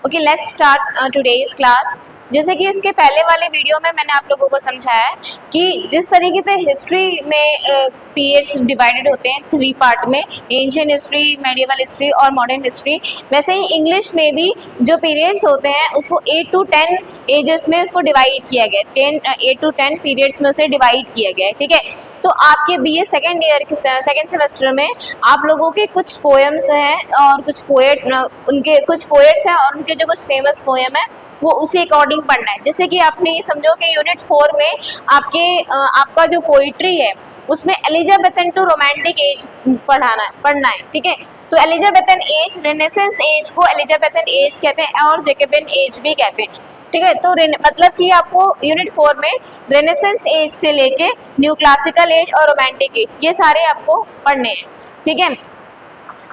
Okay, let's start today's class. जैसे कि इसके पहले वाले वीडियो में मैंने आप लोगों को समझाया कि जिस तरीके से हिस्ट्री में पीरियड्स डिवाइडेड होते हैं 3 पार्ट में, एंशिएंट हिस्ट्री, मेडिवल हिस्ट्री और मॉडर्न हिस्ट्री, वैसे ही इंग्लिश में भी जो पीरियड्स होते हैं उसको 8 to 10 एजेस में उसको डिवाइड किया गया है, 8 to 10 पीरियड्स में उसे डिवाइड किया गया है। ठीक है, तो आपके बीए सेकेंड ईयर के सेकेंड सेमेस्टर में आप लोगों के कुछ पोएम्स हैं और कुछ उनके कुछ पोएट्स हैं और उनके जो कुछ फेमस पोएम है वो उसी अकॉर्डिंग पढ़ना है। जैसे कि आपने ये समझो कि यूनिट 4 में आपका जो पोइट्री है उसमें एलिजाबेथन टू रोमांटिक एज पढ़ना है। ठीक है, तो एलिजाबेथन एज, रेनेसेंस एज को एलिजाबेथन एज कहते हैं और जैकोबिन एज भी कहते हैं। ठीक है, तो मतलब कि आपको यूनिट 4 में रेनेसेंस एज से लेके न्यू क्लासिकल एज और रोमांटिक एज ये सारे आपको पढ़ने हैं। ठीक है,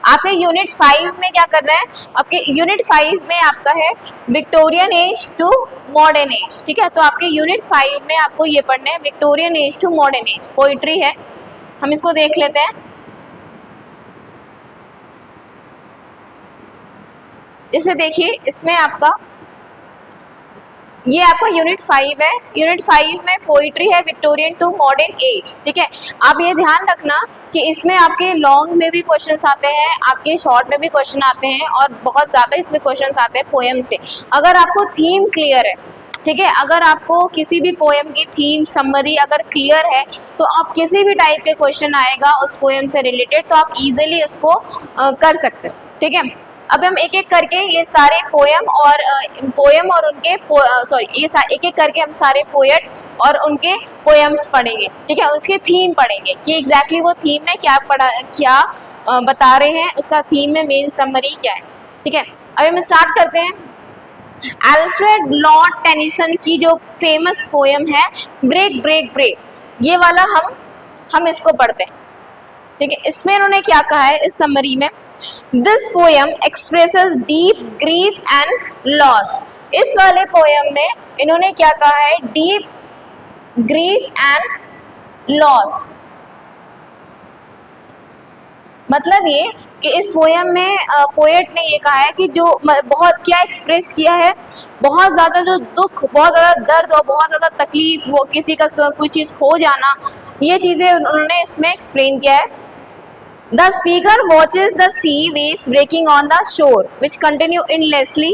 आपके यूनिट 5 में क्या करना है, आपके यूनिट 5 में आपका है Victorian age to modern age. ठीक है, तो आपके यूनिट 5 में आपको ये पढ़ना है Victorian age to modern age, poetry है। हम इसको देख लेते हैं। इसे देखिए, इसमें आपका ये आपका यूनिट 5 है। यूनिट 5 में पोइट्री है विक्टोरियन टू मॉडर्न एज। ठीक है, आप ये ध्यान रखना कि इसमें आपके लॉन्ग में भी क्वेश्चंस आते हैं, आपके शॉर्ट में भी क्वेश्चन आते हैं और बहुत ज़्यादा इसमें क्वेश्चंस आते हैं पोएम से। अगर आपको थीम क्लियर है, ठीक है, अगर आपको किसी भी पोएम की थीम समरी अगर क्लियर है तो आप किसी भी टाइप के क्वेश्चन आएगा उस पोएम से रिलेटेड तो आप इजीली उसको कर सकते हो। ठीक है, अब हम एक एक करके ये सारे पोएम और उनके एक एक करके हम सारे पोएट और उनके पोएम्स पढ़ेंगे। ठीक है, उसके थीम पढ़ेंगे कि एग्जैक्टली वो थीम में क्या बता रहे हैं, उसका थीम में मेन समरी क्या है। ठीक है, अब हम स्टार्ट करते हैं। अल्फ्रेड लॉर्ड टेनिसन की जो फेमस पोएम है ब्रेक ब्रेक ब्रेक, ये वाला हम इसको पढ़ते हैं। ठीक है, इसमें इन्होंने क्या कहा है इस समरी में, this poem expresses deep grief and loss. इस वाले पोएम में इन्होंने क्या कहा है, डीप ग्रीफ एंड लॉस। मतलब ये कि इस पोएम में पोएट ने ये कहा है कि जो बहुत क्या एक्सप्रेस किया है, बहुत ज़्यादा जो दुख, बहुत ज़्यादा दर्द और बहुत ज़्यादा तकलीफ, वो किसी का कोई चीज़ खो जाना, ये चीज़ें उन्होंने इसमें एक्सप्लेन किया है। The speaker watches the sea waves breaking on the shore, which continue endlessly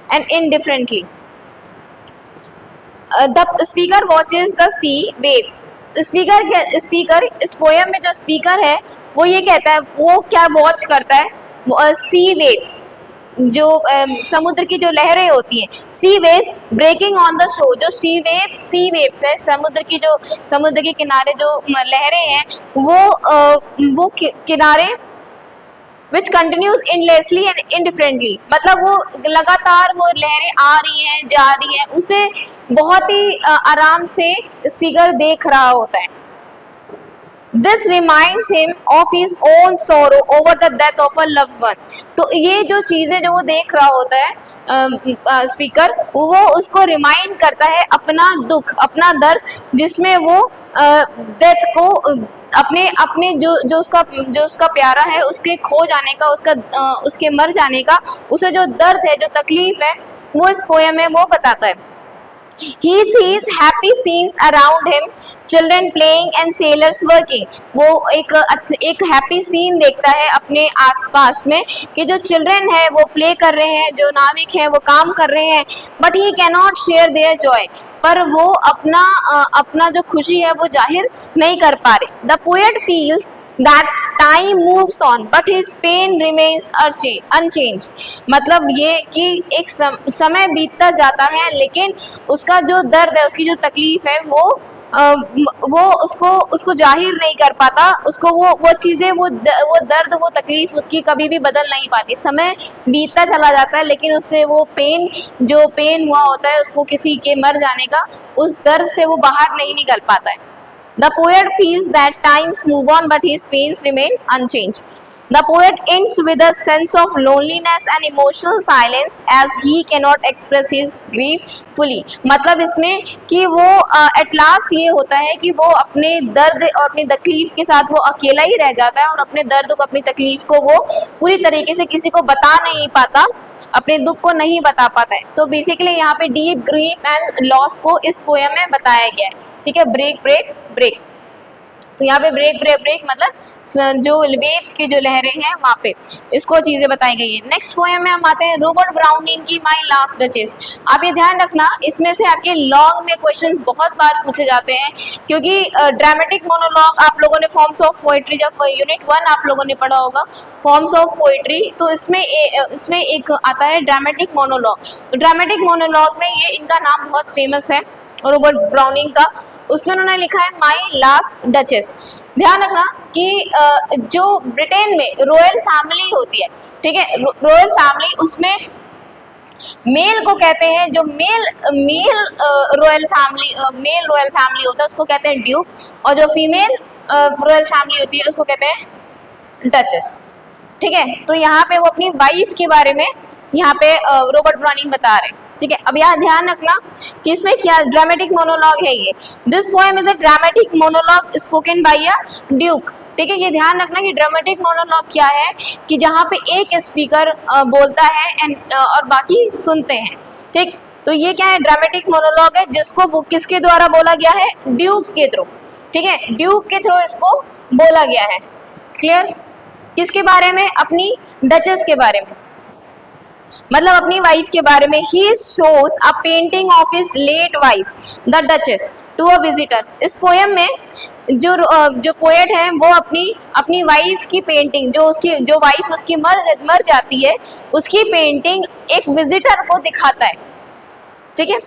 and indifferently. The speaker watches the sea waves. Speaker इस पोएम में जो स्पीकर है वो ये कहता है, वो क्या वॉच करता है, सी वेव्स, जो समुद्र की जो लहरें होती हैं, sea waves breaking on the shore, जो सी वेव्स है, समुद्र के किनारे जो लहरें हैं वो किनारे विच कंटिन्यूज इनलेसली एंड इनडिफरेंटली, मतलब वो लगातार वो लहरें आ रही हैं जा रही हैं, उसे बहुत ही आराम से स्पीकर देख रहा होता है। This reminds him of his own sorrow over the death of a loved one. तो ये जो चीज़ें जो वो देख रहा होता है स्पीकर, वो उसको रिमाइंड करता है अपना दुख, अपना दर्द, जिसमें वो डेथ को अपने जो उसका प्यारा है उसके खो जाने का, उसके मर जाने का, उसे जो दर्द है, जो तकलीफ है, वो इस पोएम में वो बताता है। He sees happy scenes around him, children playing and sailors working. वो एक हैप्पी सीन देखता है अपने आसपास में कि जो चिल्ड्रन है वो प्ले कर रहे हैं, जो नाविक हैं वो काम कर रहे हैं, but he cannot share their joy. पर वो अपना जो खुशी है वो जाहिर नहीं कर पा रहे। The poet feels that time moves on but his pain remains unchanged. मतलब ये कि एक समय बीतता जाता है लेकिन उसका जो दर्द है, उसकी जो तकलीफ है वो उसको जाहिर नहीं कर पाता, उसको वो चीज़ें, वो दर्द, वो तकलीफ उसकी कभी भी बदल नहीं पाती। समय बीतता चला जाता है लेकिन उससे वो जो पेन हुआ होता है उसको किसी के मर जाने का, उस दर्द से वो बाहर नहीं निकल पाता है। The poet feels that times move on but his pains remain unchanged. The poet ends with a sense of loneliness and emotional silence as he cannot express his grief fully. मतलब इसमें कि वो at last ये होता है कि वो अपने दर्द और अपनी तकलीफ के साथ वो अकेला ही रह जाता है और अपने दर्द को, अपनी तकलीफ को वो पूरी तरीके से किसी को बता नहीं पाता अपने दुख को नहीं बता पाता है। तो बेसिकली यहाँ पे डीप ग्रीफ एंड लॉस को इस पोएम में बताया गया है। ठीक है, ब्रेक ब्रेक ब्रेक। तो यहाँ पे ब्रेक ब्रेक ब्रेक मतलब जो वेव्स की जो लहरें हैं वहाँ पे इसको चीजें बताई गई है। नेक्स्ट पोएम में हम आते हैं रॉबर्ट ब्राउनिंग की माई लास्ट डचेस। आप ये ध्यान रखना, इसमें से आपके लॉन्ग में क्वेश्चंस बहुत बार पूछे जाते हैं, क्योंकि ड्रामेटिक मोनोलॉग आप लोगों ने फॉर्म्स ऑफ पोएट्री जब यूनिट 1 आप लोगों ने पढ़ा होगा फॉर्म्स ऑफ पोएट्री, तो इसमें एक आता है ड्रामेटिक मोनोलॉग। तो ड्रामेटिक मोनोलॉग में ये इनका नाम बहुत फेमस है रॉबर्ट ब्राउनिंग का। उसमें उन्होंने लिखा है माई लास्ट डचेस। ध्यान रखना कि जो ब्रिटेन में रॉयल फैमिली होती है, ठीक है, रॉयल फैमिली, उसमें मेल को कहते हैं, जो मेल रॉयल फैमिली होता है उसको कहते हैं ड्यूक, और जो फीमेल रॉयल फैमिली होती है उसको कहते हैं डचेस। ठीक है, तो यहाँ पे वो अपनी वाइफ के बारे में यहाँ पे रॉबर्ट ब्राउनिंग बता रहे हैं। ठीक है, अब यहाँ ध्यान रखना कि इसमें क्या ड्रामेटिक मोनोलॉग है ये। This poem is a dramatic monologue spoken by a Duke. ठीक है, ये ध्यान रखना कि ड्रामेटिक मोनोलॉग क्या है कि जहाँ पे एक स्पीकर बोलता है और बाकी सुनते हैं। ठीक, तो ये क्या है, ड्रामेटिक मोनोलॉग है जिसको किसके द्वारा बोला गया है, ड्यूक के थ्रू। ठीक है, ड्यूक के थ्रू इसको बोला गया है। क्लियर? किसके बारे में, अपनी डचेस के बारे में, मतलब अपनी वाइफ के बारे में। He shows a painting of his late wife the duchess to a visitor. इस पोएम में जो पोएट है वो अपनी वाइफ की पेंटिंग, जो वाइफ उसकी मर जाती है, उसकी पेंटिंग एक विजिटर को दिखाता है। ठीक है,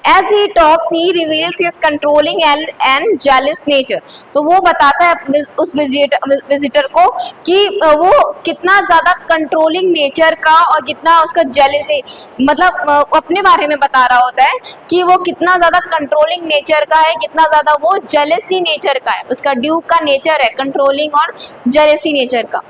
As he talks, he reveals his controlling and jealous nature. तो वो बताता है उस विजिटर को कि वो कितना ज़्यादा कंट्रोलिंग नेचर का और कितना उसका जेलसी, मतलब अपने बारे में बता रहा होता है कि वो कितना ज़्यादा कंट्रोलिंग नेचर का है, कितना ज़्यादा वो जेलसी नेचर का है। उसका ड्यूक का नेचर है कंट्रोलिंग और जेलसी नेचर का।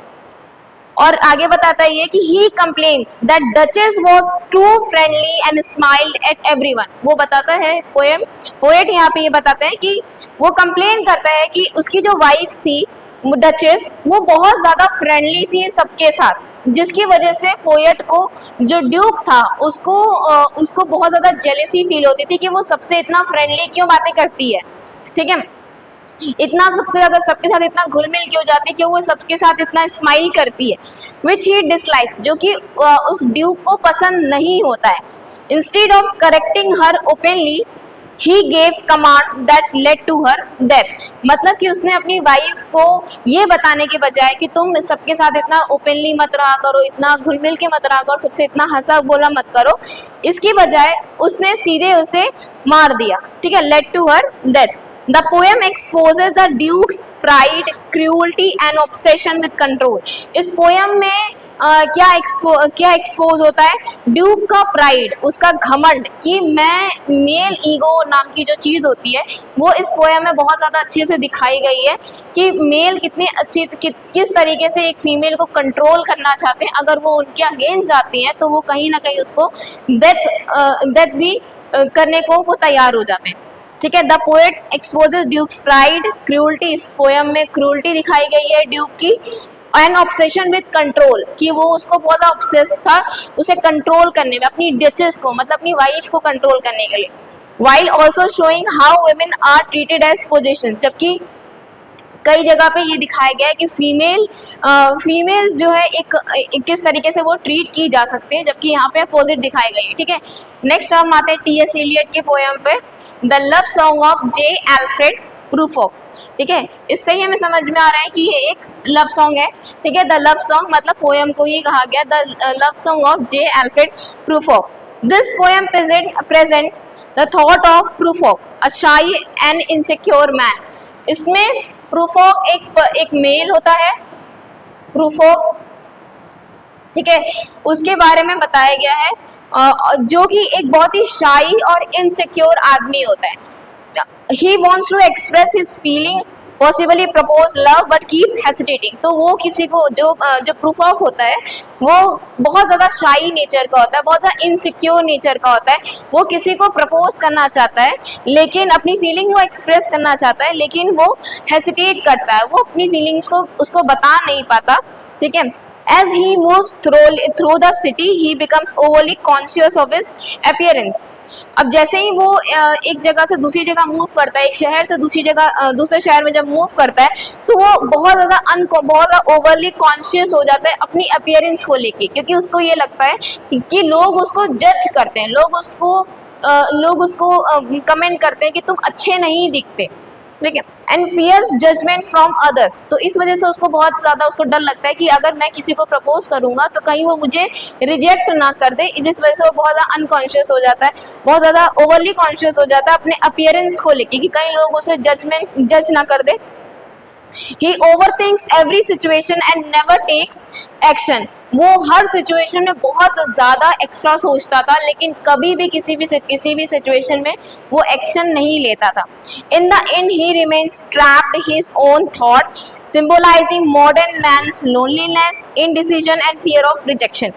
और आगे बताता है ये कि he complains that duchess was too friendly and smiled at everyone. वो बताता है पोएट यहाँ पे ये बताता है कि वो कंप्लेन करता है कि उसकी जो वाइफ थी डचेस, वो बहुत ज़्यादा फ्रेंडली थी सबके साथ, जिसकी वजह से पोएट को जो ड्यूक था उसको बहुत ज़्यादा जेलसी फील होती थी कि वो सबसे इतना फ्रेंडली क्यों बातें करती है। ठीक है, इतना सबसे ज्यादा सबके साथ इतना घुल मिल क्यों जाती है, क्यों वो सबके साथ इतना स्माइल करती है। विच ही डिसलाइक, जो कि उस ड्यूक को पसंद नहीं होता है। Instead of correcting her openly ही gave command that led to her death. मतलब कि उसने अपनी वाइफ को ये बताने के बजाय कि तुम सबके साथ इतना ओपनली मत रहा करो, इतना घुल मिल के मत रहा करो, सबसे इतना हंसा बोला मत करो, इसकी बजाय उसने सीधे उसे मार दिया। ठीक है, led to her death. The poem exposes the Duke's pride, cruelty and obsession with control. इस पोएम में क्या एक्सपोज होता है, ड्यूक का प्राइड, उसका घमंड कि मैं, मेल ईगो नाम की जो चीज़ होती है वो इस पोएम में बहुत ज़्यादा अच्छे से दिखाई गई है कि मेल किस तरीके से एक फीमेल को कंट्रोल करना चाहते हैं। अगर वो उनके अगेंस्ट जाती हैं तो वो कहीं ना कहीं उसको डेथ भी करने को वो तैयार हो जाते हैं। ठीक है, the poet exposes duke's pride, cruelty, इस पोएम में क्रूअल्टी दिखाई गई है ड्यूक की, एंड ऑब्सेशन विद कंट्रोल, कि वो उसको बहुत ऑब्सेस था उसे कंट्रोल करने में, अपनी डचेस को, मतलब अपनी वाइफ को कंट्रोल करने के लिए। While also showing how women are treated as position, जबकि कई जगह पे ये दिखाया गया है कि फीमेल जो है एक किस तरीके से वो ट्रीट की जा सकती है, जबकि यहाँ पे अपोजिट दिखाई गई है। ठीक है, नेक्स्ट हम आते हैं टी.एस. एलियट के पोएम पे, the love song of J Alfred Prufrock. ठीक है, इससे ही हमें समझ में आ रहा है कि ये एक लव सॉन्ग है। ठीक है, द लव सॉन्ग मतलब पोएम को ही कहा गया the love song of J Alfred Prufrock. This poem present the thought of Prufrock, a shy and insecure man. इसमें प्रूफॉक एक मेल होता है, प्रूफॉक, ठीक है, उसके बारे में बताया गया है जो कि एक बहुत ही शाई और इनसिक्योर आदमी होता है। He wants to express his feeling, possibly propose love, but keeps hesitating. तो वो किसी को जो प्रूफॉक होता है वो बहुत ज़्यादा शाई नेचर का होता है, बहुत ज़्यादा इनसिक्योर नेचर का होता है। वो किसी को प्रपोज करना चाहता है, लेकिन अपनी फीलिंग वो एक्सप्रेस करना चाहता है, लेकिन वो हेसिटेट करता है, वो अपनी फीलिंग्स को उसको बता नहीं पाता। ठीक है, As he moves through the city, he becomes overly conscious of his appearance. अब जैसे ही वो एक जगह से दूसरी जगह मूव करता है, एक शहर से दूसरी जगह दूसरे शहर में जब मूव करता है, तो वो बहुत ज़्यादा ओवरली कॉन्शियस हो जाता है अपनी अपीयरेंस को लेके, क्योंकि उसको ये लगता है कि लोग उसको जज करते हैं, लोग उसको कमेंट करते हैं कि तुम अच्छे नहीं दिखते, ठीक है। And fierce judgement from others, तो इस वजह से उसको बहुत ज़्यादा उसको डर लगता है कि अगर मैं किसी को प्रपोज करूंगा तो कहीं वो मुझे रिजेक्ट ना कर दे, जिस वजह से वो बहुत ज़्यादा अनकॉन्शियस हो जाता है, बहुत ज़्यादा ओवरली कॉन्शियस हो जाता है अपने अपीयरेंस को लेके कि कहीं लोग उसे जज ना कर दे। He overthinks every situation and never takes action. वो हर सिचुएशन में बहुत ज़्यादा एक्स्ट्रा सोचता था, लेकिन कभी भी किसी भी सिचुएशन में वो एक्शन नहीं लेता था। In the end, he remains trapped his own thought, symbolizing modern man's loneliness, indecision and fear of rejection.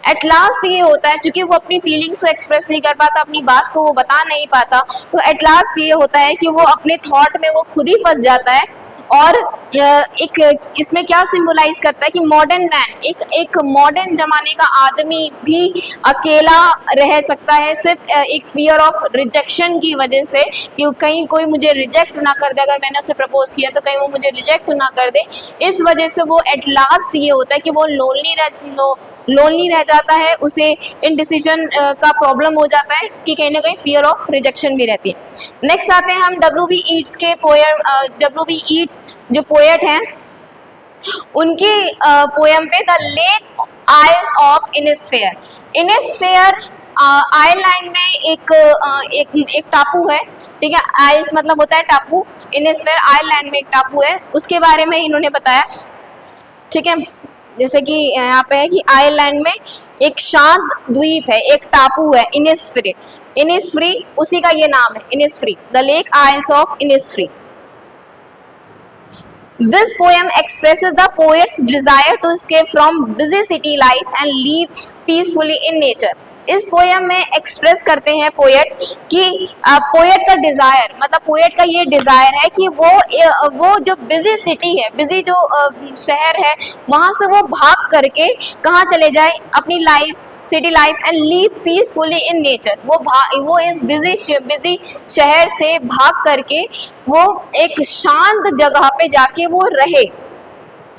At last ये होता है, चूंकि वो अपनी फीलिंग्स को एक्सप्रेस नहीं कर पाता, अपनी बात को वो बता नहीं पाता, तो एट लास्ट ये होता है कि वो अपने थॉट में वो खुद ही फंस जाता है। और एक इसमें क्या सिंबलाइज करता है कि मॉडर्न मैन, एक मॉडर्न जमाने का आदमी भी अकेला रह सकता है सिर्फ एक फियर ऑफ रिजेक्शन की वजह से, कि कहीं कोई मुझे रिजेक्ट ना कर दे, अगर मैंने उसे प्रपोज किया तो कहीं वो मुझे रिजेक्ट ना कर दे। इस वजह से वो एट लास्ट ये होता है कि वो लोनली रह जाता है, उसे इनडिसीजन का प्रॉब्लम हो जाता है कि कहीं ना कहीं फियर ऑफ रिजेक्शन भी रहती है। नेक्स्ट आते हैं हम W.B. ईट्स के W.B. ईट्स जो पोएट हैं उनके पोएम पे the lake isle of Innisfree Ireland में एक टापू है, ठीक है। आइस मतलब होता है टापू, इनिस्फेयर आयरलैंड में एक टापू है, उसके बारे में इन्होंने बताया, ठीक है। जैसे कि यहाँ पे है कि आयरलैंड में एक शांत द्वीप है, एक टापू है, इनिस्फ्री, उसी का ये नाम है, Innisfree, the lake isles of Innisfree. This poem expresses the poet's desire to escape from busy city life and live peacefully in nature. इस पोएम में एक्सप्रेस करते हैं पोएट कि पोएट का डिज़ायर, मतलब पोएट का ये डिज़ायर है कि वो जो बिजी सिटी है, बिजी जो शहर है, वहाँ से वो भाग करके कहाँ चले जाए, अपनी city life and live peacefully in nature. वो इस बिजी शहर से भाग करके वो एक शांत जगह पे जाके वो रहे,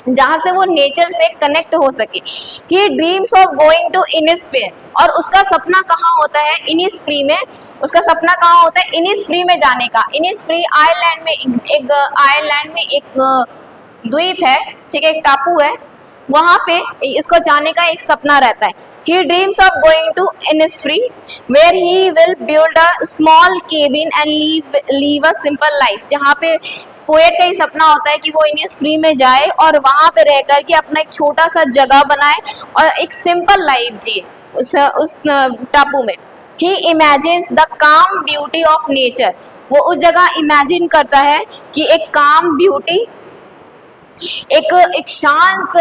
जहाँ से वो नेचर से कनेक्ट हो सके। ही ड्रीम्स ऑफ गोइंग टू इनिस्फेयर, और उसका सपना कहाँ होता है, इनिस्फ्री में। उसका सपना कहाँ होता है, इनिस्फ्री में जाने का। इनिस्फ्री आयरलैंड में एक द्वीप है, ठीक है, एक टापू है, वहाँ पे इसको जाने का एक सपना रहता है। He dreams of going to Innisfree, where he will build a small cabin and live a simple life. जहाँ पे पोएट का ही सपना होता है कि वो इनिस्फ्री में जाए और वहाँ पे रह कर के अपना एक छोटा सा जगह बनाए और एक सिंपल लाइफ जिए उस टापू में। He imagines the calm beauty of nature. वो उस जगह इमेजिन करता है कि एक काम ब्यूटी, एक शांत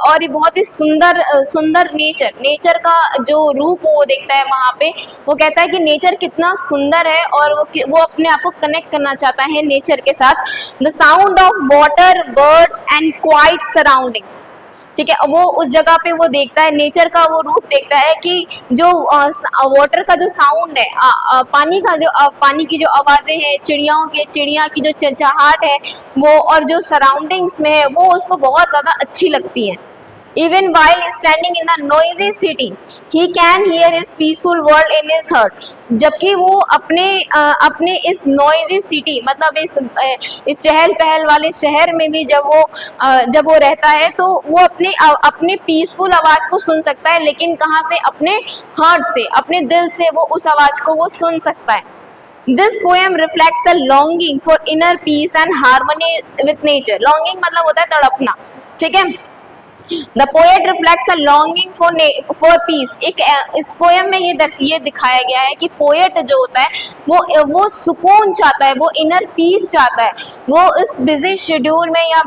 और बहुत ही सुंदर नेचर का जो रूप वो देखता है वहाँ पे। वो कहता है कि नेचर कितना सुंदर है और वो अपने आप को कनेक्ट करना चाहता है नेचर के साथ। The sound of water, birds and quite surroundings, ठीक है। वो उस जगह पे वो देखता है, नेचर का वो रूप देखता है कि जो वाटर का जो साउंड है, पानी की जो आवाज़ें हैं, चिड़िया की जो चहचहाट है वो, और जो सराउंडिंग्स में है वो उसको बहुत ज़्यादा अच्छी लगती है। Even while standing in the noisy city, he can hear his peaceful world in his heart. जबकि वो अपने इस noisy city, मतलब इस चहल पहल वाले शहर में भी जब वो रहता है तो वो अपने पीसफुल आवाज़ को सुन सकता है, लेकिन कहाँ से, अपने हार्ट से, अपने दिल से वो उस आवाज़ को वो सुन सकता है। This poem reflects a longing for inner peace and harmony with nature. Longing मतलब होता है तड़पना, ठीक है। The poet reflects a longing for peace. इस पोएम में ये दिखाया गया है कि पोएट जो होता है वो सुकून चाहता है, वो इनर पीस चाहता है। वो इस बिजी शेड्यूल में या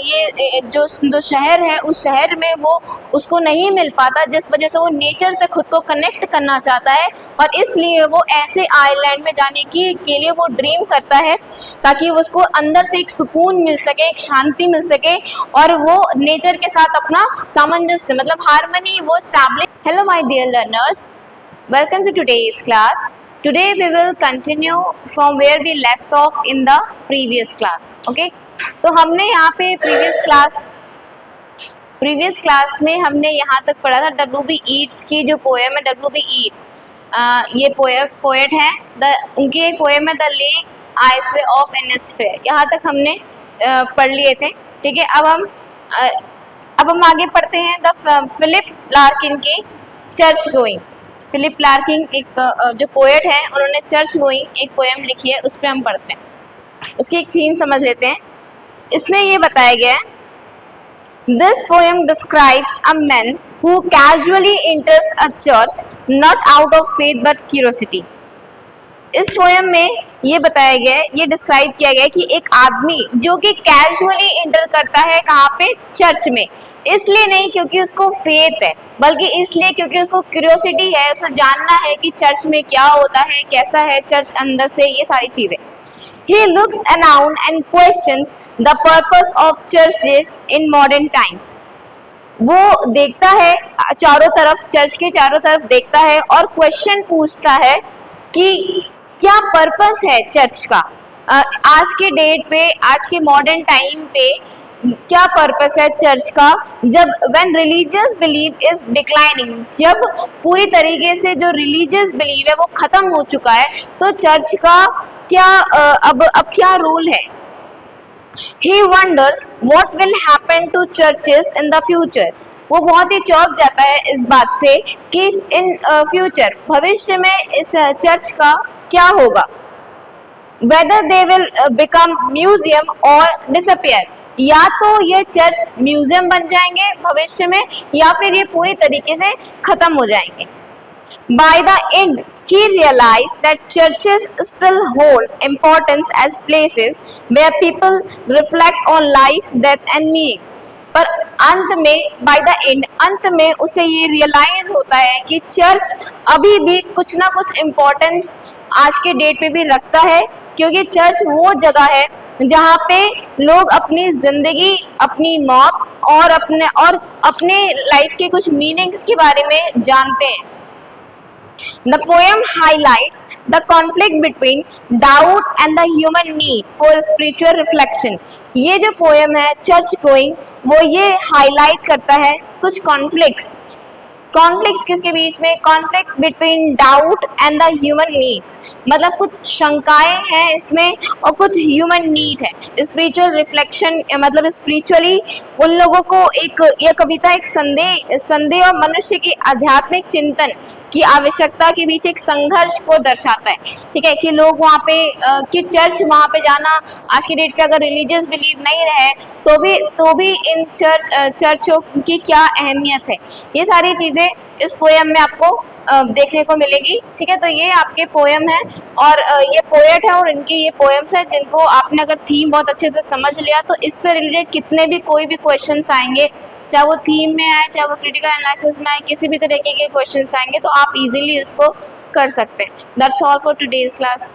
ये जो शहर है उस शहर में वो उसको नहीं मिल पाता, जिस वजह से वो नेचर से खुद को कनेक्ट करना चाहता है, और इसलिए वो ऐसे आइलैंड में जाने के लिए वो ड्रीम करता है ताकि उसको अंदर से एक सुकून मिल सके, एक शांति मिल सके और वो नेचर के साथ अपना सामंजस्य मतलब हार्मनी वो establish. Hello my dear learners, welcome to today's class. Today we will continue from where we left off in the previous class. Okay? तो हमने यहाँ पे previous class में हमने यहाँ तक पढ़ा था W.B. Yeats की जो पोएम है W.B. Yeats, ये पोएट है, उनकी एक पोएम है the lake isle way of Innisfree. यहाँ तक हमने पढ़ लिए थे। ठीक है, अब हम आगे पढ़ते हैं द फिलिप लार्किन के चर्च गोइंग। फिलिप लार्किन एक जो पोएट है, उन्होंने चर्च गोइंग एक पोएम लिखी है, उस पर हम पढ़ते हैं। उसकी एक थीम समझ लेते हैं। इसमें ये बताया गया है, this poem describes a man who casually enters a church not out of faith but curiosity. इस पोएम में ये बताया गया है, ये डिस्क्राइब किया गया है कि एक आदमी जो कि कैजुअली एंटर करता है कहाँ पे, चर्च में, इसलिए नहीं क्योंकि उसको फेथ है, बल्कि इसलिए क्योंकि उसको क्यूरियोसिटी है, उसे जानना है कि चर्च में क्या होता है, कैसा है चर्च अंदर से, ये सारी चीजें। He looks around and questions the purpose of churches in modern times. वो देखता है चारों तरफ, चर्च के चारों तरफ देखता है और क्वेश्चन पूछता है कि क्या पर्पस है चर्च का, आज के डेट पे, आज के मॉडर्न टाइम पे क्या पर्पस है चर्च का। जब when religious believe is declining, जब पूरी तरीके से जो रिलीजियस बिलीव है वो खत्म हो चुका है, तो चर्च का क्या अब क्या रोल है। He wonders what will happen to churches in the future. वो बहुत ही चौंक जाता है इस बात से कि इन फ्यूचर, भविष्य में इस चर्च का क्या होगा। Whether they will become museum or disappear, या तो ये चर्च म्यूजियम बन जाएंगे भविष्य में, या फिर ये पूरी तरीके से खत्म हो जाएंगे। By the end, he realized that churches still hold importance as places where people reflect on life, death and meaning. पर अंत में, by the end, अंत में उसे ये रियलाइज होता है कि चर्च अभी भी कुछ ना कुछ इम्पोर्टेंस आज के डेट पे भी रखता है, क्योंकि चर्च वो जगह है जहाँ पे लोग अपनी जिंदगी, अपनी मौत और अपने लाइफ के कुछ मीनिंग्स के बारे में जानते हैं। The poem highlights the conflict between doubt and the human need for spiritual reflection. ये जो पोएम है चर्च गोइंग, वो ये हाईलाइट करता है कुछ कॉन्फ्लिक्ट्स किसके बीच में, conflicts between doubt and the human needs, मतलब कुछ शंकाएं हैं इसमें और कुछ ह्यूमन नीड है। स्पिरिचुअल रिफ्लेक्शन मतलब स्पिरिचुअली उन लोगों को यह कविता एक संदेह और मनुष्य की आध्यात्मिक चिंतन की आवश्यकता के बीच एक संघर्ष को दर्शाता है। ठीक है, कि लोग वहाँ पे कि चर्च वहाँ पे जाना आज की डेट पे अगर रिलीजियस बिलीव नहीं रहे तो भी इन चर्चों की क्या अहमियत है, ये सारी चीज़ें इस पोएम में आपको देखने को मिलेगी। ठीक है, तो ये आपके पोएम है और ये पोएट है और इनकी ये पोएम्स है जिनको आपने अगर थीम बहुत अच्छे से समझ लिया तो इससे रिलेटेड कितने भी कोई भी क्वेश्चंस आएंगे, चाहे वो थीम में आए, चाहे वो क्रिटिकल एनालिसिस में आए, किसी भी तरीके के क्वेश्चंस आएंगे तो आप इजीली इसको कर सकते हैं। That's all for today's class.